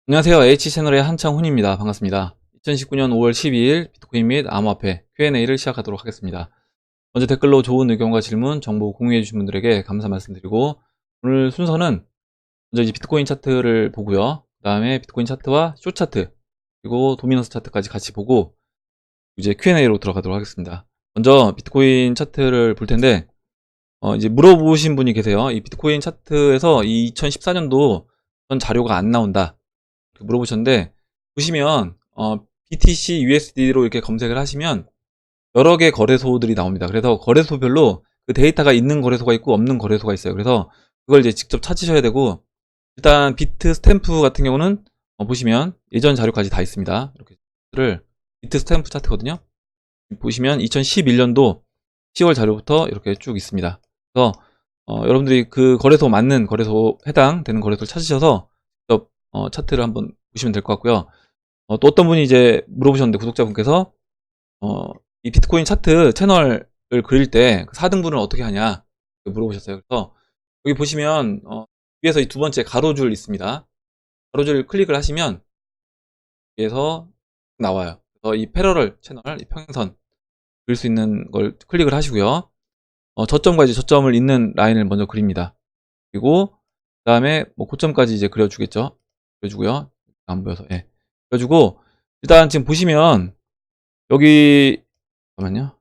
안녕하세요. H채널의 한창훈입니다. 반갑습니다. 2019년 5월 12일 비트코인 및 암호화폐 Q&A를 시작하도록 하겠습니다. 먼저 댓글로 좋은 의견과 질문, 정보 공유해 주신 분들에게 감사 말씀드리고, 오늘 순서는 먼저 이제 비트코인 차트를 보고요. 그 다음에 비트코인 차트와 숏 차트, 그리고 도미넌스 차트까지 같이 보고 이제 Q&A로 들어가도록 하겠습니다. 먼저 비트코인 차트를 볼 텐데, 이제 물어보신 분이 계세요. 이 비트코인 차트에서 이 2014년도 전 자료가 안 나온다. 물어보셨는데, 보시면 BTC USD로 이렇게 검색을 하시면 여러 개 거래소들이 나옵니다. 그래서 거래소별로 그 데이터가 있는 거래소가 있고 없는 거래소가 있어요. 그래서 그걸 이제 직접 찾으셔야 되고, 일단 비트 스탬프 같은 경우는 보시면 예전 자료까지 다 있습니다. 이렇게 를 비트 스탬프 차트거든요. 보시면 2011년도 10월 자료부터 이렇게 쭉 있습니다. 그래서 여러분들이 그 거래소 맞는 거래소 해당되는 거래소를 찾으셔서 직접 차트를 한번 보시면 될 것 같고요. 또 어떤 분이 이제 물어보셨는데, 구독자분께서 이 비트코인 차트 채널을 그릴 때 4등분을 어떻게 하냐 물어보셨어요. 그래서 여기 보시면 위에서 이 두 번째 가로줄 있습니다. 가로줄 클릭을 하시면 위에서 나와요. 그래서 이 패러럴 채널, 이 평행선 그릴 수 있는 걸 클릭을 하시고요. 저점과 이제 저점을 잇는 라인을 먼저 그립니다. 그리고 그 다음에 뭐 고점까지 이제 그려주겠죠. 그려주고요. 안 보여서, 예. 그려주고, 일단 지금 보시면 여기, 잠깐만요.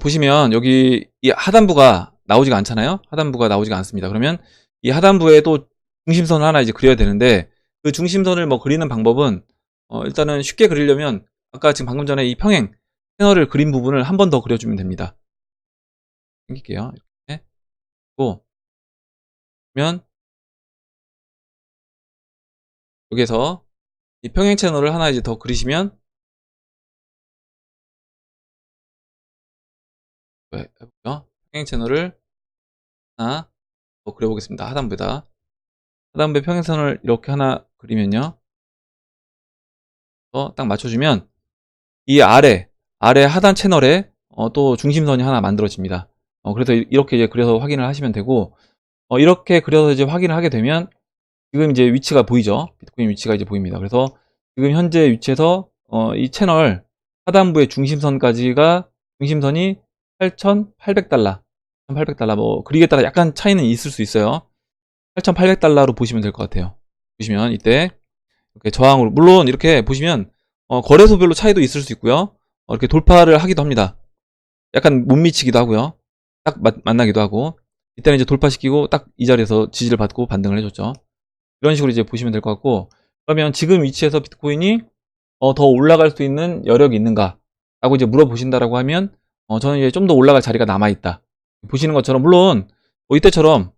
보시면 여기 이 하단부가 나오지가 않잖아요. 하단부가 나오지가 않습니다. 그러면 이 하단부에 또 중심선을 하나 이제 그려야 되는데, 그 중심선을 뭐 그리는 방법은 일단은 쉽게 그리려면 아까 지금 방금 전에 이 평행 패널을 그린 부분을 한 번 더 그려주면 됩니다. 생길게요. 이렇게 고 그러면 여기서 이 평행 채널을 하나 이제 더 그리시면, 네, 해볼게요. 평행 채널을 하나 더 그려보겠습니다. 하단부에다. 하단부에 평행선을 이렇게 하나 그리면요. 딱 맞춰주면 이 아래 하단 채널에 또 중심선이 하나 만들어집니다. 그래서 이렇게 이제 그려서 확인을 하시면 되고, 이렇게 그려서 이제 확인을 하게 되면 지금 이제 위치가 보이죠. 비트코인 위치가 이제 보입니다. 그래서 지금 현재 위치에서 이 채널 하단부의 중심선까지가, 중심선이 8,800달러, 8,800달러, 뭐 그리기에 따라 약간 차이는 있을 수 있어요. 8,800달러로 보시면 될 것 같아요. 보시면 이때 이렇게 저항으로, 물론 이렇게 보시면 거래소별로 차이도 있을 수 있고요. 이렇게 돌파를 하기도 합니다. 약간 못 미치기도 하고요. 딱 만나기도 하고, 이때는 이제 돌파시키고 딱 이 자리에서 지지를 받고 반등을 해줬죠. 이런 식으로 이제 보시면 될 것 같고, 그러면 지금 위치에서 비트코인이 더 올라갈 수 있는 여력이 있는가 라고 이제 물어보신다라고 하면, 저는 이제 좀 더 올라갈 자리가 남아있다. 보시는 것처럼, 물론 뭐 이때처럼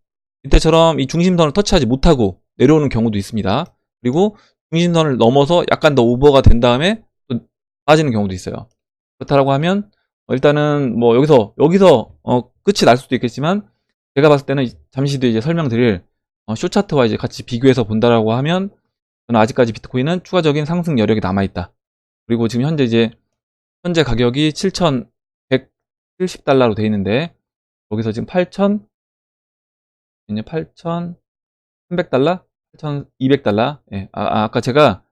이 중심선을 터치하지 못하고 내려오는 경우도 있습니다. 그리고 중심선을 넘어서 약간 더 오버가 된 다음에 또 빠지는 경우도 있어요. 그렇다라고 하면 일단은 뭐 여기서 끝이 날 수도 있겠지만, 제가 봤을 때는 잠시 뒤에 이제 설명드릴 숏 차트와 이제 같이 비교해서 본다라고 하면, 저는 아직까지 비트코인은 추가적인 상승 여력이 남아있다. 그리고 지금 현재 가격이 7,170달러로 돼 있는데, 거기서 지금 8,300달러? 8,200달러? 예. 아까 제가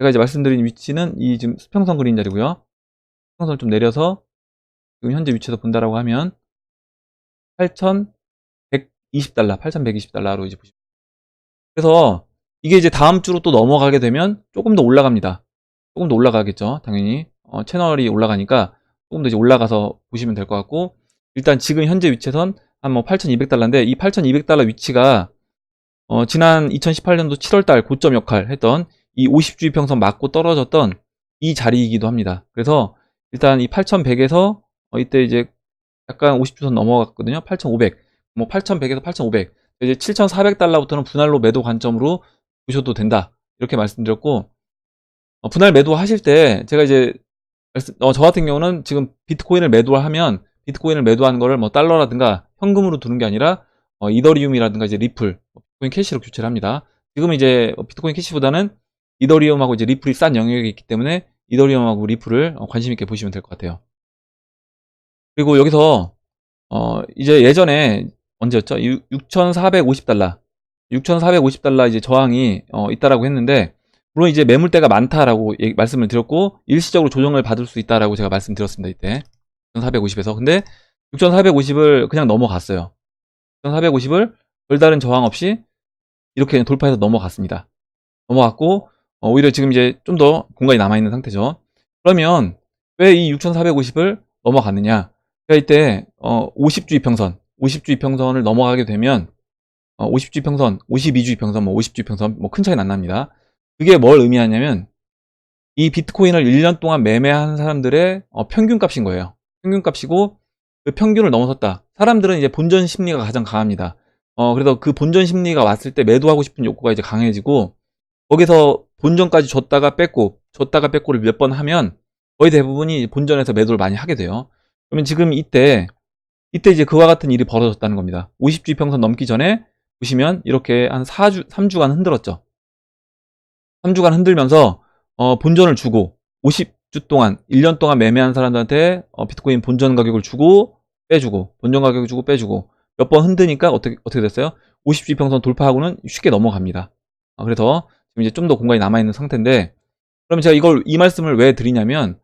이제 말씀드린 위치는 이 지금 수평선 그린 자리고요. 수평선을 좀 내려서 지금 현재 위치에서 본다라고 하면 8,120달러, 8,120달러로 이제 보시면. 그래서 이게 이제 다음 주로 또 넘어가게 되면 조금 더 올라갑니다. 조금 더 올라가겠죠. 당연히. 채널이 올라가니까 조금 더 이제 올라가서 보시면 될 것 같고, 일단 지금 현재 위치에선 한 뭐 8,200달러인데, 이 8,200달러 위치가 지난 2018년도 7월달 고점 역할 했던 이 50주의 평선 맞고 떨어졌던 이 자리이기도 합니다. 그래서 일단 이 8,100에서 이때 이제 약간 50주선 넘어갔거든요. 8,500, 뭐 8,100에서 8,500, 이제 7,400달러부터는 분할로 매도 관점으로 보셔도 된다. 이렇게 말씀드렸고, 분할 매도 하실 때 제가 이제 저 같은 경우는 지금 비트코인을 매도하면 비트코인을 매도하는 거를 뭐 달러라든가 현금으로 두는 게 아니라 이더리움이라든가 이제 리플, 비트코인 캐시로 교체를 합니다. 지금은 이제 비트코인 캐시보다는 이더리움하고 이제 리플이 싼 영역이 있기 때문에 이더리움하고 리플을 관심 있게 보시면 될 것 같아요. 그리고 여기서 이제 예전에 언제였죠? 6,450달러. 6,450달러 이제 저항이 있다라고 했는데, 물론 이제 매물대가 많다라고 말씀을 드렸고, 일시적으로 조정을 받을 수 있다라고 제가 말씀드렸습니다, 이때. 6,450에서. 근데 6,450을 그냥 넘어갔어요. 6,450을 별다른 저항 없이 이렇게 그냥 돌파해서 넘어갔습니다. 넘어갔고, 오히려 지금 이제 좀 더 공간이 남아있는 상태죠. 그러면 왜 이 6,450을 넘어갔느냐? 제가 이때 50주 이평선, 50주 이평선을 넘어가게 되면 50주 이평선, 52주 이평선, 뭐 50주 이평선 뭐 큰 차이는 안 납니다. 그게 뭘 의미하냐면 이 비트코인을 1년 동안 매매한 사람들의 평균 값인 거예요. 평균 값이고 그 평균을 넘어섰다. 사람들은 이제 본전 심리가 가장 강합니다. 그래서 그 본전 심리가 왔을 때 매도하고 싶은 욕구가 이제 강해지고 거기서 본전까지 줬다가 뺏고를 몇 번 하면 거의 대부분이 본전에서 매도를 많이 하게 돼요. 그러면 지금 이때 이제 그와 같은 일이 벌어졌다는 겁니다. 50주 이평선 넘기 전에 보시면 이렇게 한 3주간 흔들었죠. 3주간 흔들면서 본전을 주고 50주 동안 1년 동안 매매한 사람들한테 비트코인 본전 가격을 주고 빼주고 본전 가격을 주고 빼주고 몇 번 흔드니까 어떻게 됐어요? 50주 이평선 돌파하고는 쉽게 넘어갑니다. 그래서 지금 이제 좀 더 공간이 남아있는 상태인데, 그럼 제가 이 말씀을 왜 드리냐면,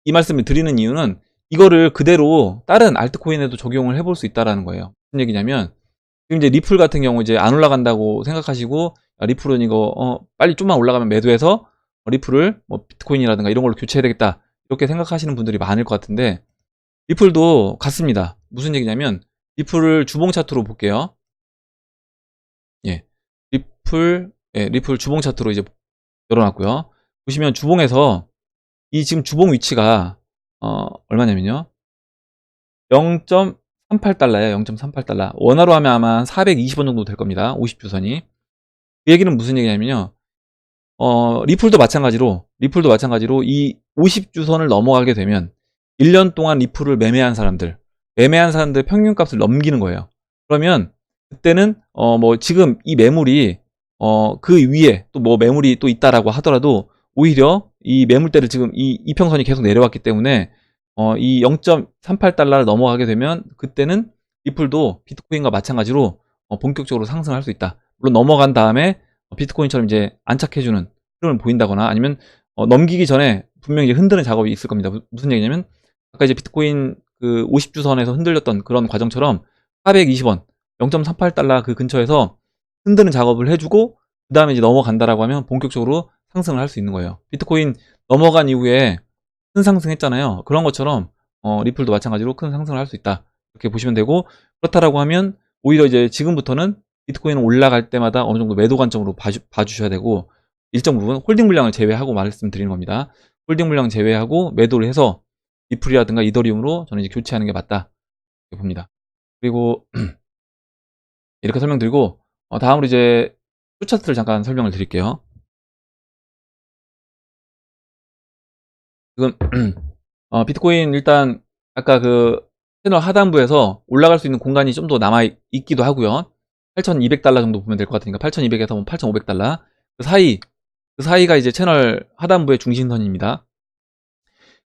이 말씀을 드리는 이유는 이거를 그대로 다른 알트코인에도 적용을 해볼 수 있다라는 거예요. 무슨 얘기냐면, 지금 이제 리플 같은 경우 이제 안 올라간다고 생각하시고, 리플은 이거, 빨리 좀만 올라가면 매도해서, 리플을 뭐 비트코인이라든가 이런 걸로 교체해야 되겠다. 이렇게 생각하시는 분들이 많을 것 같은데, 리플도 같습니다. 무슨 얘기냐면, 리플을 주봉 차트로 볼게요. 예. 리플 주봉 차트로 이제 열어놨고요. 보시면 주봉에서 이 지금 주봉 위치가 얼마냐면요. 0.38달러예요. 0.38달러. 원화로 하면 아마 한 420원 정도 될 겁니다. 50주선이. 그 얘기는 무슨 얘기냐면요. 리플도 마찬가지로 이 50주선을 넘어가게 되면 1년 동안 리플을 매매한 사람들 평균값을 넘기는 거예요. 그러면 그때는 뭐 지금 이 매물이 그 위에 또 뭐 매물이 또 있다라고 하더라도 오히려 이 매물대를 지금 이 이평선이 계속 내려왔기 때문에 이 0.38달러를 넘어가게 되면 그때는 리플도 비트코인과 마찬가지로 본격적으로 상승할 수 있다. 물론 넘어간 다음에 비트코인처럼 이제 안착해주는 흐름을 보인다거나 아니면 넘기기 전에 분명히 이제 흔드는 작업이 있을 겁니다. 무슨 얘기냐면 아까 이제 비트코인 그 50주선에서 흔들렸던 그런 과정처럼 420원, 0.38달러 그 근처에서 흔드는 작업을 해주고 그 다음에 이제 넘어간다라고 하면 본격적으로 상승을 할 수 있는 거예요. 비트코인 넘어간 이후에 큰 상승했잖아요. 그런 것처럼 리플도 마찬가지로 큰 상승을 할 수 있다. 이렇게 보시면 되고 그렇다라고 하면 오히려 이제 지금부터는 비트코인은 올라갈 때마다 어느 정도 매도 관점으로 봐주셔야 되고 일정 부분 홀딩 물량을 제외하고 말씀드리는 겁니다. 홀딩 물량 제외하고 매도를 해서 리플이라든가 이더리움으로 저는 이제 교체하는 게 맞다 이렇게 봅니다. 그리고 이렇게 설명드리고 다음으로 이제 수차트를 잠깐 설명을 드릴게요. 지금 비트코인 일단 아까 그 채널 하단부에서 올라갈 수 있는 공간이 좀 더 남아 있기도 하고요. 8,200달러 정도 보면 될 것 같으니까 8,200에서 8,500달러 그 사이가 이제 채널 하단부의 중심선입니다.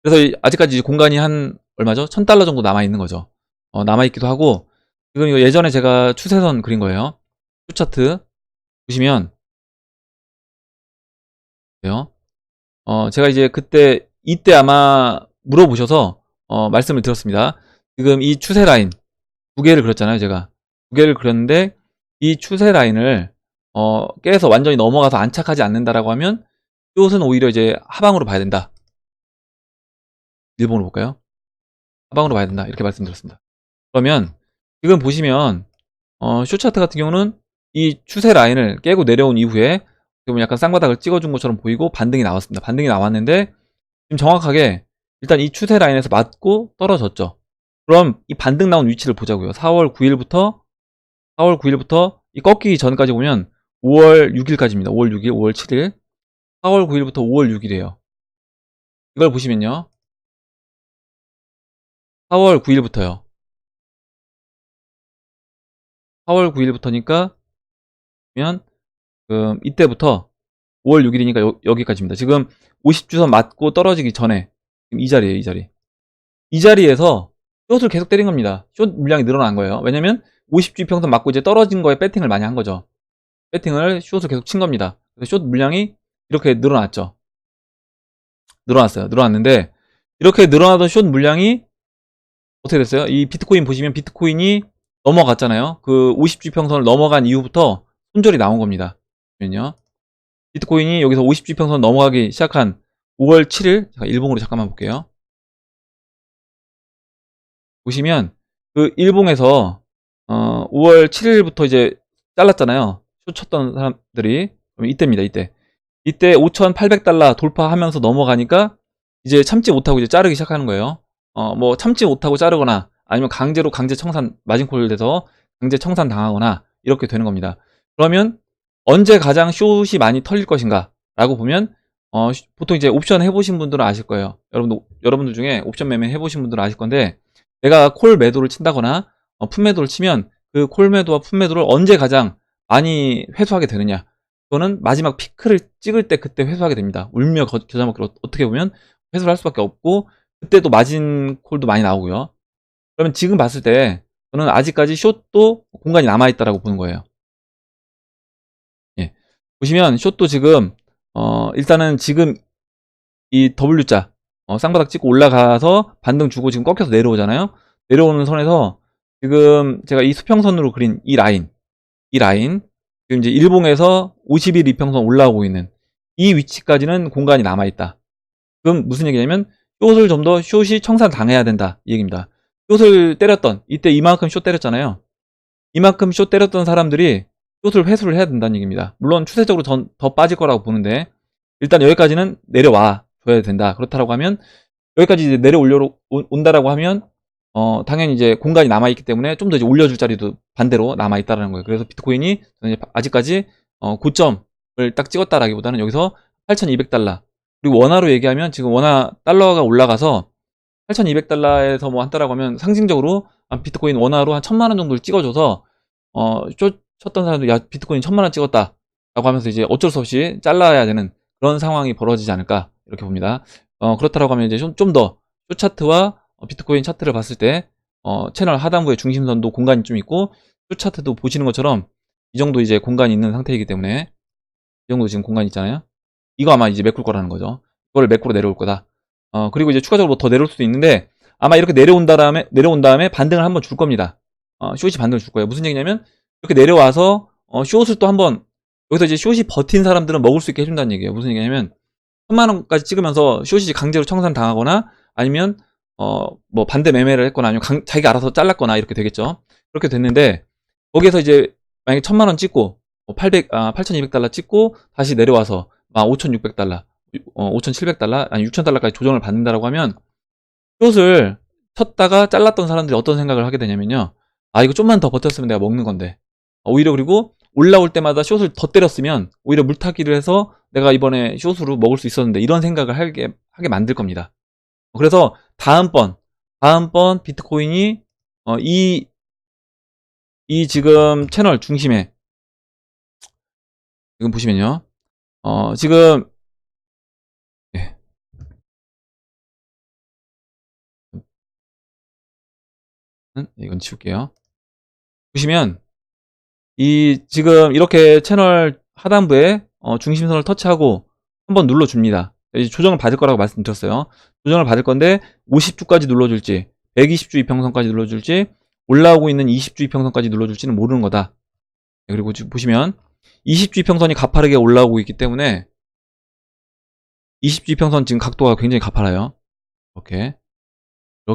그래서 아직까지 공간이 한 얼마죠? 1,000달러 정도 남아 있는 거죠. 남아 있기도 하고 지금 이거 예전에 제가 추세선 그린 거예요. 추차트 보시면 돼요. 제가 이제 이때 아마 물어보셔서 말씀을 드렸습니다. 지금 이 추세 라인 두 개를 그렸잖아요. 제가 두 개를 그렸는데 이 추세 라인을 깨서 완전히 넘어가서 안착하지 않는다라고 하면 이것은 오히려 이제 하방으로 봐야 된다. 일본으로 볼까요? 하방으로 봐야 된다. 이렇게 말씀드렸습니다. 그러면 지금 보시면 쇼차트 같은 경우는 이 추세 라인을 깨고 내려온 이후에 지금 약간 쌍바닥을 찍어준 것처럼 보이고 반등이 나왔습니다. 반등이 나왔는데 지금 정확하게 일단 이 추세 라인에서 맞고 떨어졌죠. 그럼 이 반등 나온 위치를 보자고요. 4월 9일부터 이 꺾이기 전까지 보면 5월 6일까지입니다. 5월 6일, 5월 7일 4월 9일부터 5월 6일이에요. 이걸 보시면요. 4월 9일부터요. 4월 9일부터니까 보면 이때부터 5월 6일이니까 여기까지입니다. 지금 50주선 맞고 떨어지기 전에 지금 이 자리에요. 이 자리에서 숏을 계속 때린 겁니다. 숏 물량이 늘어난 거예요. 왜냐면 50주의 평선 맞고 이제 떨어진 거에 배팅을 많이 한 거죠. 배팅을 숏을 계속 친 겁니다. 그래서 숏 물량이 이렇게 늘어났죠. 늘어났어요. 늘어났는데 이렇게 늘어나던 숏 물량이 어떻게 됐어요? 이 비트코인 보시면 비트코인이 넘어갔잖아요. 그 50주의 평선을 넘어간 이후부터 손절이 나온 겁니다. 보면요. 비트코인이 여기서 50주의 평선 넘어가기 시작한 5월 7일, 제가 일봉으로 잠깐만 볼게요. 보시면 그 일봉에서 5월 7일부터 이제 잘랐잖아요. 숏 쳤던 사람들이. 그럼 이때입니다. 이때 5,800달러 돌파하면서 넘어가니까 이제 참지 못하고 이제 자르기 시작하는 거예요. 뭐 참지 못하고 자르거나 아니면 강제로 강제 청산 마진콜 돼서 강제 청산 당하거나 이렇게 되는 겁니다. 그러면 언제 가장 숏이 많이 털릴 것인가 라고 보면 보통 이제 옵션 해보신 분들은 아실 거예요. 여러분들 중에 옵션 매매 해보신 분들은 아실 건데 내가 콜 매도를 친다거나 풋 매도를 치면 그 콜 매도와 풋 매도를 언제 가장 많이 회수하게 되느냐, 그거는 마지막 피크를 찍을 때 그때 회수하게 됩니다. 울며 겨자 먹기로 어떻게 보면 회수를 할 수밖에 없고 그때도 마진 콜도 많이 나오고요. 그러면 지금 봤을 때 저는 아직까지 숏도 공간이 남아있다라고 보는 거예요. 예. 보시면 숏도 지금 일단은 지금 이 W자 쌍바닥 찍고 올라가서 반등 주고 지금 꺾여서 내려오잖아요. 내려오는 선에서 지금 제가 이 수평선으로 그린 이 라인 지금 이제 일봉에서 50일 이평선 올라오고 있는 이 위치까지는 공간이 남아있다. 그럼 무슨 얘기냐면 숏을 좀 더 숏이 청산 당해야 된다 이 얘기입니다. 숏을 때렸던 이때 이만큼 숏 때렸잖아요. 이만큼 숏 때렸던 사람들이 숏을 회수를 해야 된다는 얘기입니다. 물론 추세적으로 더 빠질 거라고 보는데 일단 여기까지는 내려와 줘야 된다. 그렇다라고 하면 여기까지 이제 온다라고 하면 당연히 이제 공간이 남아있기 때문에 좀 더 이제 올려줄 자리도 반대로 남아있다라는 거예요. 그래서 비트코인이 아직까지 고점을 딱 찍었다라기보다는 여기서 8,200달러, 그리고 원화로 얘기하면 지금 원화 달러가 올라가서 8,200달러에서 뭐 한다라고 하면 상징적으로 비트코인 원화로 한 1,000만원 정도를 찍어줘서 쳤던 사람들 야 비트코인 1,000만원 찍었다 라고 하면서 이제 어쩔 수 없이 잘라야 되는 그런 상황이 벌어지지 않을까 이렇게 봅니다. 그렇다라고 하면 이제 좀 더 숏 차트와 비트코인 차트를 봤을 때 채널 하단부의 중심선도 공간이 좀 있고 숏 차트도 보시는 것처럼 이 정도 이제 공간이 있는 상태이기 때문에 이 정도 지금 공간이 있잖아요. 이거 아마 이제 메꿀 거라는 거죠. 이거를 메꾸로 내려올 거다. 그리고 이제 추가적으로 더 내려올 수도 있는데 아마 이렇게 내려온 다음에 반등을 한번 줄 겁니다. 숏이 반등을 줄 거예요. 무슨 얘기냐면 이렇게 내려와서 숏을 또 한번 여기서 이제 숏이 버틴 사람들은 먹을 수 있게 해준다는 얘기예요. 무슨 얘기냐면 3만원까지 찍으면서 숏이 강제로 청산 당하거나 아니면 뭐 반대 매매를 했거나 아니면 자기가 알아서 잘랐거나 이렇게 되겠죠. 그렇게 됐는데 거기에서 이제 만약에 1,000만원 찍고 8,200달러 찍고 다시 내려와서 5,600달러 5,700달러 아니 6,000달러까지 조정을 받는다라고 하면 숏을 쳤다가 잘랐던 사람들이 어떤 생각을 하게 되냐면요, 이거 좀만 더 버텼으면 내가 먹는 건데, 오히려 그리고 올라올 때마다 숏을 더 때렸으면 오히려 물타기를 해서 내가 이번에 숏으로 먹을 수 있었는데 이런 생각을 하게 만들 겁니다. 그래서 다음번 비트코인이 이 지금 채널 중심에 지금 보시면요, 지금 예. 이건 치울게요. 보시면 이 지금 이렇게 채널 하단부에 중심선을 터치하고 한번 눌러줍니다. 이제 조정을 받을 거라고 말씀드렸어요. 조정을 받을 건데 50주까지 눌러줄지 120주 이평선까지 눌러줄지 올라오고 있는 20주 이평선까지 눌러줄지는 모르는 거다. 그리고 지금 보시면 20주 이평선이 가파르게 올라오고 있기 때문에 20주 이평선 지금 각도가 굉장히 가파라요. 이렇게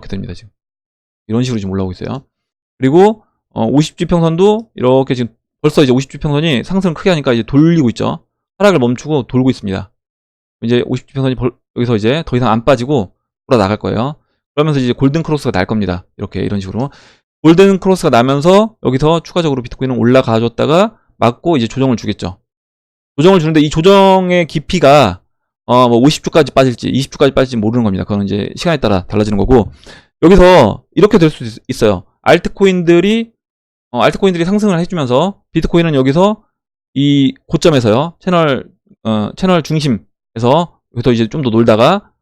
됩니다. 지금 이런 식으로 지금 올라오고 있어요. 그리고 50주평선도 이렇게 지금 벌써 이제 50주평선이 상승을 크게 하니까 이제 돌리고 있죠. 하락을 멈추고 돌고 있습니다. 이제 50주평선이 여기서 이제 더 이상 안 빠지고 돌아 나갈 거예요. 그러면서 이제 골든 크로스가 날 겁니다. 이런 식으로 골든 크로스가 나면서 여기서 추가적으로 비트코인은 올라가 줬다가 맞고 이제 조정을 주겠죠. 조정을 주는데 이 조정의 깊이가 뭐 50주까지 빠질지 20주까지 빠질지 모르는 겁니다. 그거는 이제 시간에 따라 달라지는 거고, 여기서 이렇게 될 수 있어요. 알트코인들이 상승을 해주면서 비트코인은 여기서 이 고점에서요, 채널 중심에서 여기서 이제 좀 더 놀다가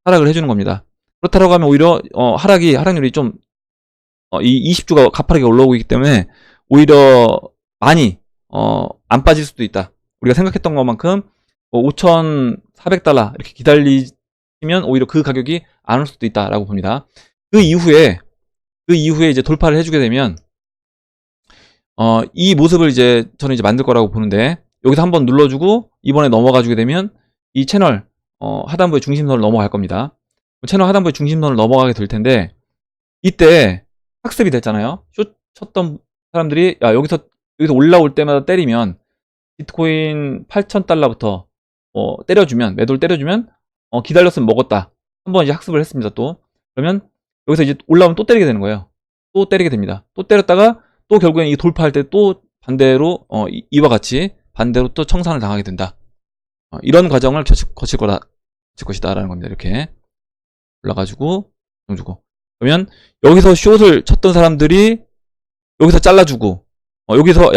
하락을 해주는 겁니다. 그렇다고 하면 오히려 하락률이 좀 이 20주가 가파르게 올라오고 있기 때문에 오히려 많이 안 빠질 수도 있다. 우리가 생각했던 것만큼 5,400달러 이렇게 기다리면 오히려 그 가격이 안 올 수도 있다라고 봅니다. 그 이후에 이제 돌파를 해주게 되면 이 모습을 이제 저는 이제 만들 거라고 보는데, 여기서 한번 눌러주고 이번에 넘어가 주게 되면 이 채널 하단부의 중심선을 넘어갈 겁니다. 채널 하단부의 중심선을 넘어가게 될 텐데, 이때 학습이 됐잖아요. 숏 쳤던 사람들이 여기서 올라올 때마다 때리면 비트코인 8,000달러부터 때려주면, 매도를 때려주면 기다렸으면 먹었다. 한번 이제 학습을 했습니다. 또 그러면 여기서 이제 올라오면 또 때리게 되는 거예요. 또 때리게 됩니다. 또 때렸다가 또 결국엔 이 돌파할 때 또 반대로 이와 같이 반대로 또 청산을 당하게 된다. 이런 과정을 거칠 것이다 라는 겁니다. 이렇게 올라가지고 주고, 그러면 여기서 숏을 쳤던 사람들이 여기서 잘라주고, 여기서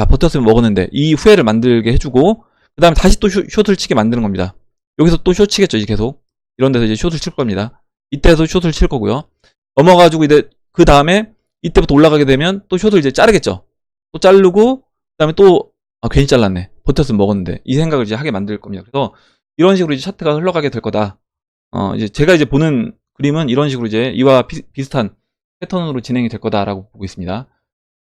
버텼으면 먹었는데 이 후회를 만들게 해주고, 그 다음에 다시 또 숏을 치게 만드는 겁니다. 여기서 또 숏 치겠죠. 이제 계속 이런 데서 이제 숏을 칠 겁니다. 이때도 숏을 칠 거고요. 넘어가지고 이제 그 다음에 이때부터 올라가게 되면 또 숏을 이제 자르겠죠. 또 자르고, 그 다음에 또 괜히 잘랐네, 버텼으면 먹었는데, 이 생각을 이제 하게 만들 겁니다. 그래서 이런 식으로 이제 차트가 흘러가게 될 거다. 이제 제가 이제 보는 그림은 이런 식으로 이제 이와 비슷한 패턴으로 진행이 될 거다라고 보고 있습니다.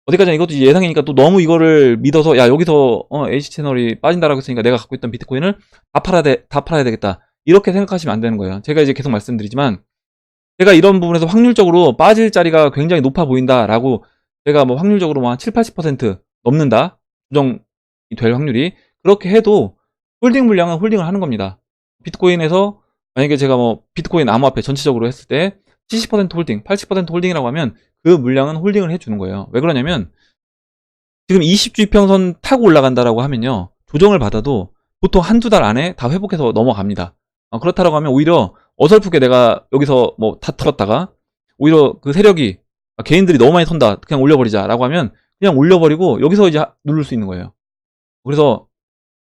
어디까지나 이것도 예상이니까 또 너무 이거를 믿어서 여기서 H채널이 빠진다라고 했으니까 내가 갖고 있던 비트코인을 다 팔아야 되겠다, 이렇게 생각하시면 안 되는 거예요. 제가 이제 계속 말씀드리지만, 제가 이런 부분에서 확률적으로 빠질 자리가 굉장히 높아 보인다라고, 제가 뭐 확률적으로 뭐 한 7, 80% 넘는다, 조정이 될 확률이, 그렇게 해도 홀딩 물량은 홀딩을 하는 겁니다. 비트코인에서 만약에 제가 뭐 비트코인 암호화폐 전체적으로 했을 때 70% 홀딩, 80% 홀딩이라고 하면 그 물량은 홀딩을 해주는 거예요. 왜 그러냐면, 지금 20주 이평선 타고 올라간다라고 하면요, 조정을 받아도 보통 한두 달 안에 다 회복해서 넘어갑니다. 그렇다라고 하면 오히려 어설프게 내가 여기서 뭐 다 털었다가 오히려 그 세력이 개인들이 너무 많이 턴다, 그냥 올려버리자라고 하면 그냥 올려버리고 여기서 이제 누를 수 있는 거예요. 그래서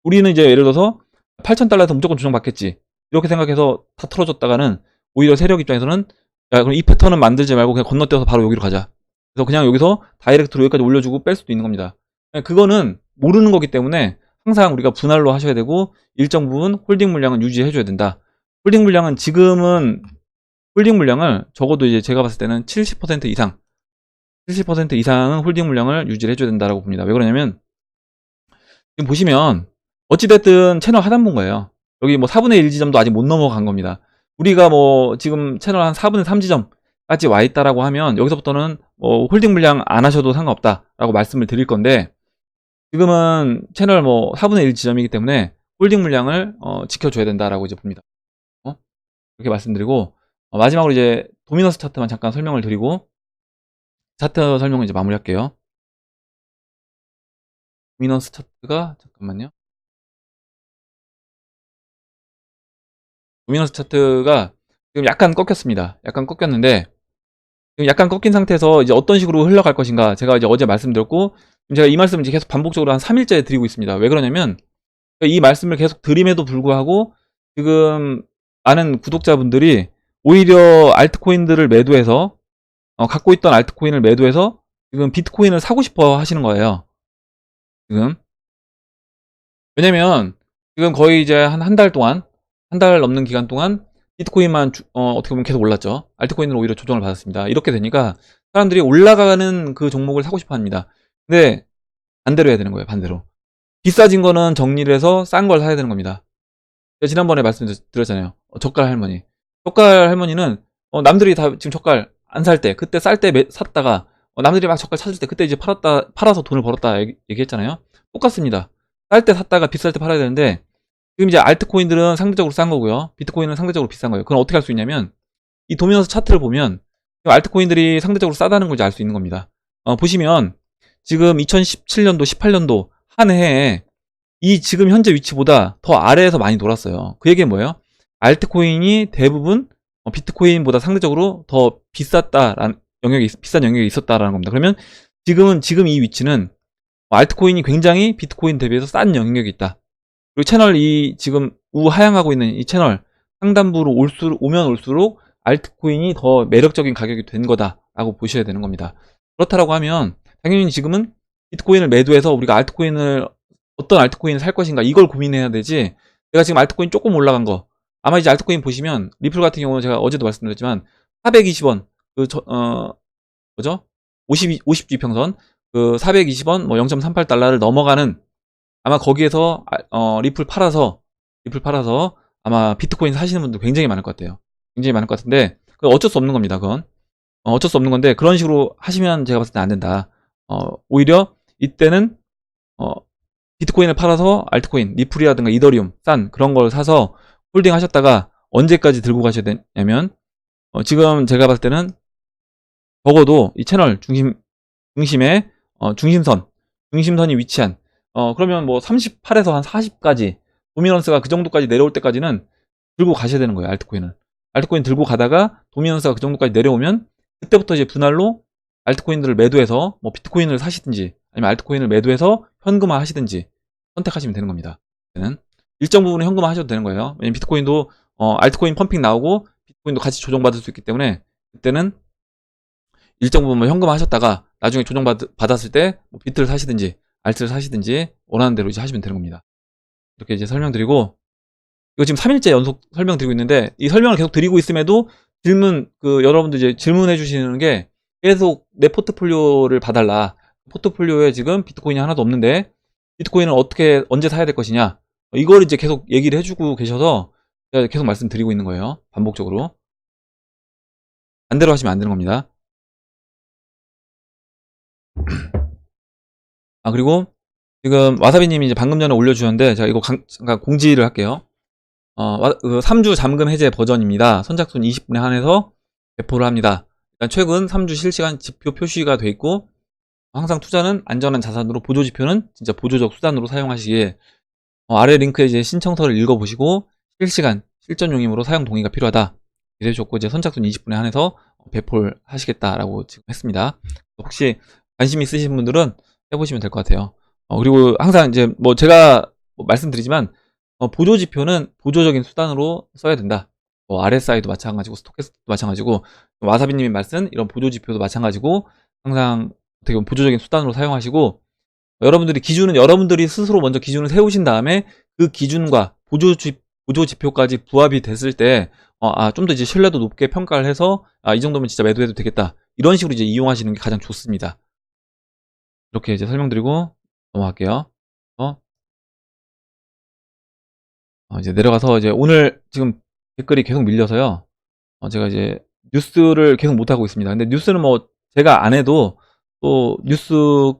우리는 이제 예를 들어서 8,000달러에서 무조건 조정받겠지, 이렇게 생각해서 다 털어줬다가는 오히려 세력 입장에서는 그럼 이 패턴은 만들지 말고 그냥 건너뛰어서 바로 여기로 가자, 그래서 그냥 여기서 다이렉트로 여기까지 올려주고 뺄 수도 있는 겁니다. 그거는 모르는 거기 때문에 항상 우리가 분할로 하셔야 되고, 일정 부분 홀딩 물량은 유지해줘야 된다. 홀딩 물량은 지금은 홀딩 물량을 적어도 이제 제가 봤을 때는 70% 이상, 70% 이상은 홀딩 물량을 유지를 해줘야 된다라고 봅니다. 왜 그러냐면, 지금 보시면 어찌됐든 채널 하단부인 거예요. 여기 뭐 4분의 1 지점도 아직 못 넘어간 겁니다. 우리가 뭐 지금 채널 한 4분의 3 지점까지 와 있다라고 하면 여기서부터는 홀딩 물량 안 하셔도 상관없다라고 말씀을 드릴 건데, 지금은 채널 뭐 4분의 1 지점이기 때문에 홀딩 물량을 지켜줘야 된다라고 이제 봅니다. 이렇게 말씀드리고, 마지막으로 이제 도미너스 차트만 잠깐 설명을 드리고 차트 설명을 이제 마무리할게요. 도미너스 차트가, 잠깐만요. 도미너스 차트가 지금 약간 꺾였습니다. 약간 꺾였는데, 지금 약간 꺾인 상태에서 이제 어떤 식으로 흘러갈 것인가, 제가 이제 어제 말씀드렸고, 제가 이 말씀을 이제 계속 반복적으로 한 3일째 드리고 있습니다. 왜 그러냐면, 이 말씀을 계속 드림에도 불구하고 지금 많은 구독자분들이 오히려 알트코인들을 매도해서 갖고 있던 알트코인을 매도해서 지금 비트코인을 사고 싶어 하시는 거예요. 지금 왜냐면 지금 거의 이제 한 달 동안, 한 달 넘는 기간 동안 비트코인만 어떻게 보면 계속 올랐죠. 알트코인으로 오히려 조정을 받았습니다. 이렇게 되니까 사람들이 올라가는 그 종목을 사고 싶어 합니다. 근데 반대로 해야 되는 거예요. 반대로 비싸진 거는 정리를 해서 싼 걸 사야 되는 겁니다. 제가 지난번에 말씀드렸잖아요. 젓갈 할머니. 젓갈 할머니는 남들이 다 지금 젓갈 안 살 때, 그때 쌀 때 샀다가 남들이 막 젓갈 찾을 때 그때 이제 팔아서 돈을 벌었다 얘기했잖아요. 똑같습니다. 쌀 때 샀다가 비쌀 때 팔아야 되는데, 지금 이제 알트코인들은 상대적으로 싼 거고요, 비트코인은 상대적으로 비싼 거예요. 그럼 어떻게 할 수 있냐면, 이 도미너스 차트를 보면 알트코인들이 상대적으로 싸다는 걸 이제 알 수 있는 겁니다. 보시면 지금 2017년도, 18년도 한 해에 이 지금 현재 위치보다 더 아래에서 많이 놀았어요. 그 얘기는 뭐예요? 알트코인이 대부분 비트코인보다 상대적으로 더 비싼 영역이 있었다라는 겁니다. 그러면 지금 이 위치는 알트코인이 굉장히 비트코인 대비해서 싼 영역이 있다. 그리고 채널 지금 우하향하고 있는 이 채널 상단부로 오면 올수록 알트코인이 더 매력적인 가격이 된 거다라고 보셔야 되는 겁니다. 그렇다라고 하면 당연히 지금은 비트코인을 매도해서 우리가 알트코인을 어떤 알트코인을 살 것인가 이걸 고민해야 되지. 내가 지금 알트코인 조금 올라간 거 아마 이제 알트코인 보시면 리플 같은 경우는 제가 어제도 말씀드렸지만 420원 뭐죠? 50G 평선 그 420원 뭐 0.38달러를 넘어가는 아마 거기에서 리플 팔아서 아마 비트코인 사시는 분들 굉장히 많을 것 같아요. 굉장히 많을 것 같은데 그건 어쩔 수 없는 겁니다. 그건 어쩔 수 없는 건데 그런 식으로 하시면 제가 봤을 때 안 된다. 오히려 이때는 비트코인을 팔아서 알트코인, 리플이라든가 이더리움, 싼 그런 걸 사서 홀딩 하셨다가 언제까지 들고 가셔야 되냐면 지금 제가 봤을 때는 적어도 이 채널 중심에 중심선이 위치한 그러면 뭐 38에서 한 40까지 도미넌스가 그 정도까지 내려올 때까지는 들고 가셔야 되는 거예요. 알트코인 들고 가다가 도미넌스가 그 정도까지 내려오면 그때부터 이제 분할로 알트코인들을 매도해서 뭐 비트코인을 사시든지 아니면 알트코인을 매도해서 현금화 하시든지 선택하시면 되는 겁니다. 그때는 일정 부분은 현금화 하셔도 되는 거예요. 왜냐면 비트코인도 알트코인 펌핑 나오고 비트코인도 같이 조정받을 수 있기 때문에 그때는 일정 부분 현금화 하셨다가 나중에 조정받았을 때뭐 비트를 사시든지 알트를 사시든지 원하는 대로 이제 하시면 되는 겁니다. 이렇게 이제 설명드리고 이거 지금 3일째 연속 설명드리고 있는데 이 설명을 계속 드리고 있음에도 여러분들 이제 질문해 주시는 게 계속 내 포트폴리오를 봐달라. 포트폴리오에 지금 비트코인이 하나도 없는데 비트코인을 언제 사야 될 것이냐. 이걸 이제 계속 얘기를 해주고 계셔서 제가 계속 말씀드리고 있는 거예요. 반복적으로. 반대로 하시면 안 되는 겁니다. 그리고 지금 와사비님이 이제 방금 전에 올려주셨는데 제가 이거 잠깐 공지를 할게요. 3주 잠금 해제 버전입니다. 선착순 20분에 한해서 배포를 합니다. 일단 최근 3주 실시간 지표 표시가 돼 있고 항상 투자는 안전한 자산으로 보조 지표는 진짜 보조적 수단으로 사용하시기에 아래 링크에 이제 신청서를 읽어보시고 실시간 실전용이므로 사용 동의가 필요하다. 이래 주셨고 이제 선착순 20분에 한해서 배포를 하시겠다라고 지금 했습니다. 혹시 관심 있으신 분들은 해보시면 될 것 같아요. 그리고 항상 이제 뭐 제가 말씀드리지만 보조 지표는 보조적인 수단으로 써야 된다. RSI도 마찬가지고 스토캐스틱도 마찬가지고 와사비님이 말씀 이런 보조 지표도 마찬가지고 항상 어떻게 보면 보조적인 수단으로 사용하시고 여러분들이 스스로 먼저 기준을 세우신 다음에 그 기준과 보조 지표까지 부합이 됐을 때 좀 더 이제 신뢰도 높게 평가를 해서 이 정도면 진짜 매도해도 되겠다. 이런 식으로 이제 이용하시는 게 가장 좋습니다. 이렇게 이제 설명드리고 넘어갈게요. 이제 내려가서 이제 오늘 지금 댓글이 계속 밀려서요. 제가 이제 뉴스를 계속 못하고 있습니다. 근데 뉴스는 뭐 제가 안 해도 또 뉴스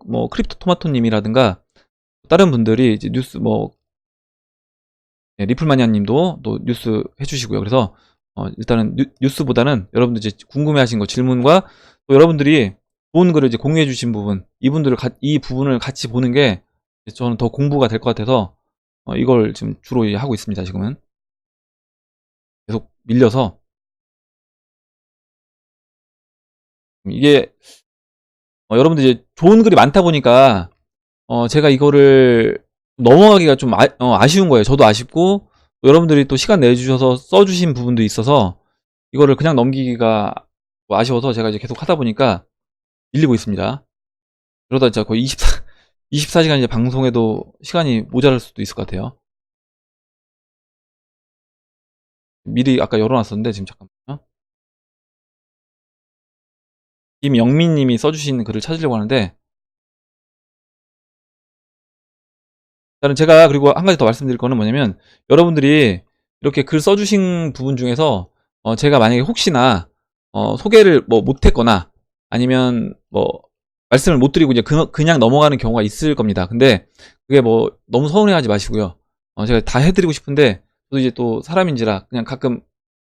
뭐 크립토 토마토님이라든가 다른 분들이 이제 뉴스 뭐 리플마니아 님도 또 뉴스 해주시고요. 그래서 일단은 뉴스보다는 여러분들 이제 궁금해하신 거 질문과 또 여러분들이 좋은 글을 이제 공유해 주신 부분 이 부분을 같이 보는 게 저는 더 공부가 될 것 같아서 이걸 지금 주로 하고 있습니다. 지금은 계속 밀려서 이게 여러분들 이제 좋은 글이 많다 보니까 제가 이거를 넘어가기가 좀 아쉬운 거예요. 저도 아쉽고 여러분들이 또 시간 내주셔서 써주신 부분도 있어서 이거를 그냥 넘기기가 아쉬워서 제가 이제 계속 하다 보니까 밀리고 있습니다. 그러다 진짜 거의 24시간 이제 방송에도 시간이 모자랄 수도 있을 것 같아요. 미리 아까 열어놨었는데 지금 잠깐만요. 김영민님이 써주신 글을 찾으려고 하는데 일단은 제가 그리고 한 가지 더 말씀드릴 거는 뭐냐면 여러분들이 이렇게 글 써주신 부분 중에서 제가 만약에 혹시나 소개를 뭐 못했거나 아니면 뭐 말씀을 못 드리고 이제 그냥 넘어가는 경우가 있을 겁니다. 근데 그게 뭐 너무 서운해하지 마시고요. 제가 다 해드리고 싶은데 저도 이제 또 사람인지라 그냥 가끔